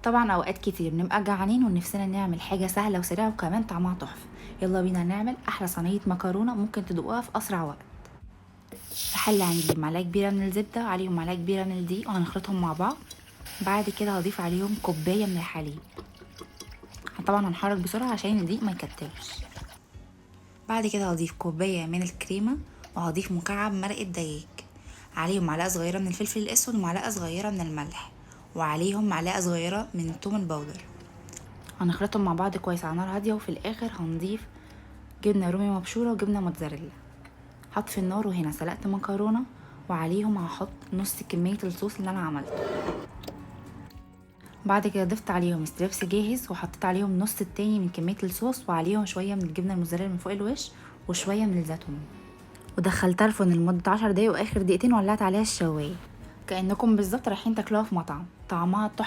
طبعا اوقات كتير بنبقى جعانين ونفسنا نعمل حاجه سهله وسريعه وكمان طعمها تحفه. يلا بينا نعمل احلى صينيه مكرونه ممكن تدوقوها في اسرع وقت. في حله هنجيب معلقه كبيره من الزبده عليهم معلقه كبيره من الدقيق وهنخلطهم مع بعض. بعد كده هضيف عليهم كوبايه من الحليب. طبعا هنحرك بسرعه عشان الدقيق ما يكتلش. بعد كده هضيف كوبايه من الكريمه وهضيف مكعب مرقه دجاج. عليهم معلقه صغيره من الفلفل الاسود ومعلقه صغيره من الملح وعليهم معلقه صغيره من الثوم البودر. هنخلطهم مع بعض كويس على نار هاديه وفي الاخر هنضيف جبنه رومي مبشوره وجبنه موتزاريلا. هطفي النار وهنا سلقت مكرونه وعليهم هحط نص كميه الصوص اللي انا عملته. بعد كده ضفت عليهم ستريبس جاهز وحطيت عليهم نص التاني من كميه الصوص وعليهم شويه من الجبنه الموتزاريلا من فوق الوش وشويه من الزيتون. ودخلتها الفرن لمده 10 دقايق واخر دقيقتين ولعت عليها الشوايه. كانكم بالظبط رايحين تاكلوها في مطعم. طعمها تحفه.